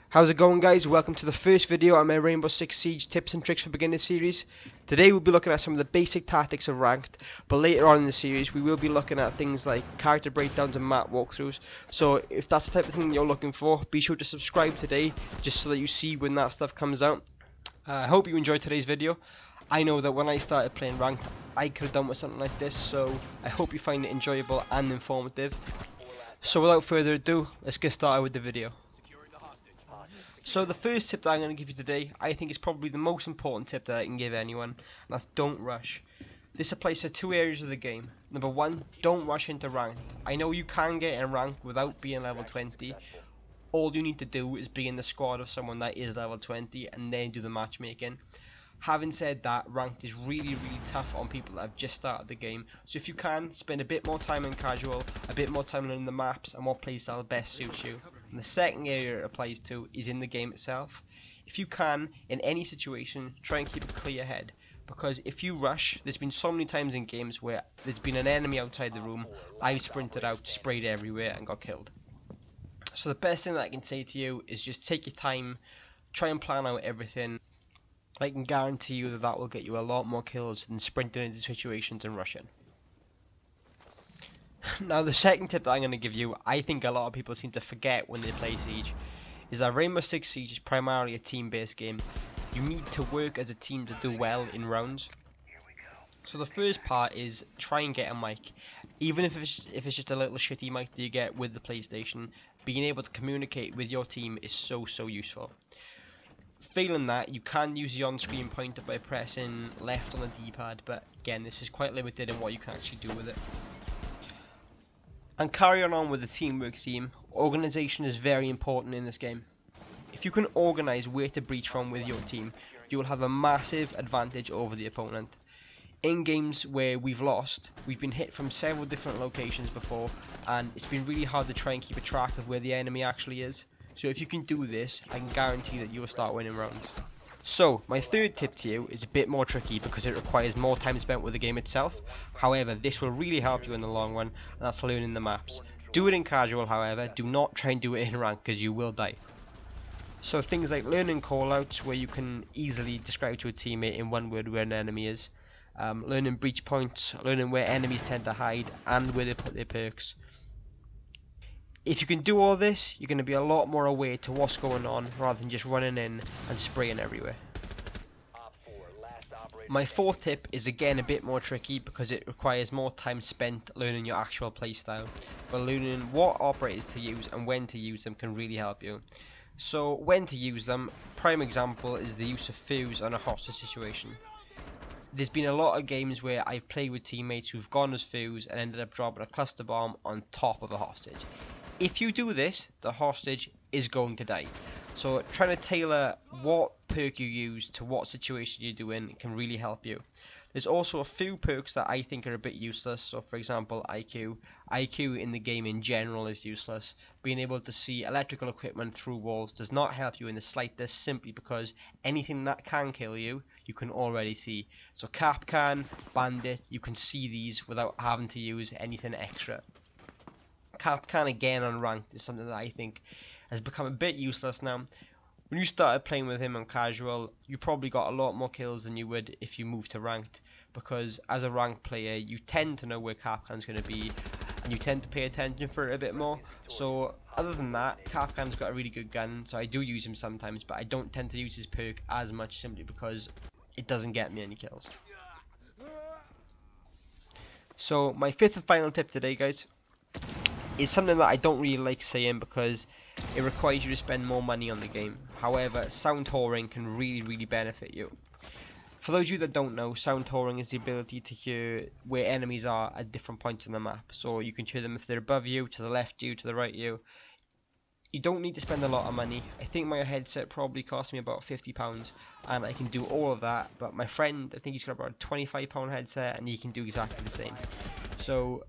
How's it going, guys? Welcome to the first video on my Rainbow Six Siege tips and tricks for beginners series. Today we'll be looking at some of the basic tactics of ranked, but later on in the series we will be looking at things like character breakdowns and map walkthroughs. So if that's the type of thing you're looking for, be sure to subscribe today just so that you see when that stuff comes out. I hope you enjoyed today's video. I know that when I started playing ranked I could have done with something like this, so I hope you find it enjoyable and informative. So without further ado, let's get started with the video. So the first tip that I'm going to give you today, I think is probably the most important tip that I can give anyone, and that's don't rush. This applies to two areas of the game. Number one, don't rush into ranked. I know you can get in ranked without being level 20. All you need to do is be in the squad of someone that is level 20 and then do the matchmaking. Having said that, ranked is really tough on people that have just started the game. So if you can, spend a bit more time in casual, a bit more time learning the maps and what playstyle best suits you. And the second area it applies to is in the game itself. If you can, in any situation, try and keep a clear head. Because if you rush, there's been so many times in games where there's been an enemy outside the room, I've sprinted out, sprayed everywhere and got killed. So the best thing that I can say to you is just take your time, try and plan out everything. I can guarantee you that that will get you a lot more kills than sprinting into situations and rushing. Now the second tip that I'm going to give you, I think a lot of people seem to forget when they play Siege, is that Rainbow Six Siege is primarily a team-based game. You need to work as a team to do well in rounds. So the first part is try and get a mic. Even if it's just a little shitty mic that you get with the PlayStation, being able to communicate with your team is so useful. Failing that, you can use the on-screen pointer by pressing left on the D-pad, but again, this is quite limited in what you can actually do with it. And carrying on with the teamwork theme, organisation is very important in this game. If you can organise where to breach from with your team, you will have a massive advantage over the opponent. In games where we've lost, we've been hit from several different locations before, and it's been really hard to try and keep a track of where the enemy actually is. So if you can do this, I can guarantee that you'll start winning rounds. So, my third tip to you is a bit more tricky because it requires more time spent with the game itself. However, this will really help you in the long run, and that's learning the maps. Do it in casual, however, do not try and do it in rank because you will die. So things like learning callouts where you can easily describe to a teammate in one word where an enemy is. Learning breach points, learning where enemies tend to hide and where they put their perks. If you can do all this, you're going to be a lot more aware to what's going on rather than just running in and spraying everywhere. My fourth tip is again a bit more tricky because it requires more time spent learning your actual playstyle, but learning what operators to use and when to use them can really help you. So when to use them, prime example is the use of fuse on a hostage situation. There's been a lot of games where I've played with teammates who've gone as fuse and ended up dropping a cluster bomb on top of a hostage. If you do this, the hostage is going to die. So trying to tailor what perk you use to what situation you're doing can really help you. There's also a few perks that I think are a bit useless. So for example, IQ. IQ in the game in general is useless. Being able to see electrical equipment through walls does not help you in the slightest, simply because anything that can kill you, you can already see. So Kapkan, Bandit, you can see these without having to use anything extra. Kapkan again on ranked is something that I think has become a bit useless now. When you started playing with him on casual, you probably got a lot more kills than you would if you moved to ranked, because as a ranked player you tend to know where Kapkan's going to be and you tend to pay attention for it a bit more. So other than that, Kapkan's got a really good gun, so I do use him sometimes, but I don't tend to use his perk as much simply because it doesn't get me any kills. So my fifth and final tip today, guys, is something that I don't really like saying because it requires you to spend more money on the game. However, sound touring can really benefit you. For those of you that don't know, sound touring is the ability to hear where enemies are at different points on the map. So you can hear them if they're above you, to the left you, to the right you. You don't need to spend a lot of money. I think my headset probably cost me about £50 and I can do all of that, but my friend, I think he's got about a £25 headset and he can do exactly the same. So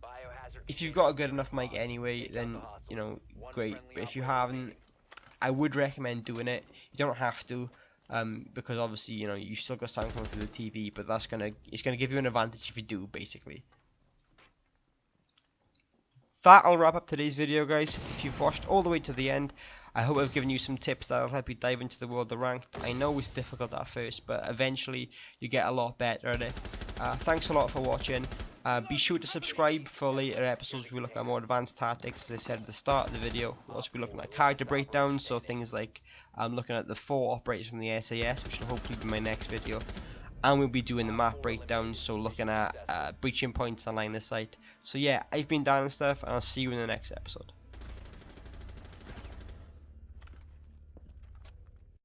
if you've got a good enough mic anyway, then, you know, great. But if you haven't, I would recommend doing it. You don't have to, because obviously, you know, you still got sound coming through the TV, but it's gonna give you an advantage if you do, basically. That'll wrap up today's video, guys. If you've watched all the way to the end, I hope I've given you some tips that'll help you dive into the world of ranked. I know it's difficult at first, but eventually you get a lot better at it. Thanks a lot for watching. Be sure to subscribe for later episodes. We look at more advanced tactics, as I said at the start of the video. We'll also be looking at character breakdowns, so things like looking at the 4 operators from the SAS, which will hopefully be my next video. And we'll be doing the map breakdowns, so looking at breaching points and line of sight. So yeah, I've been Dan and stuff, and I'll see you in the next episode.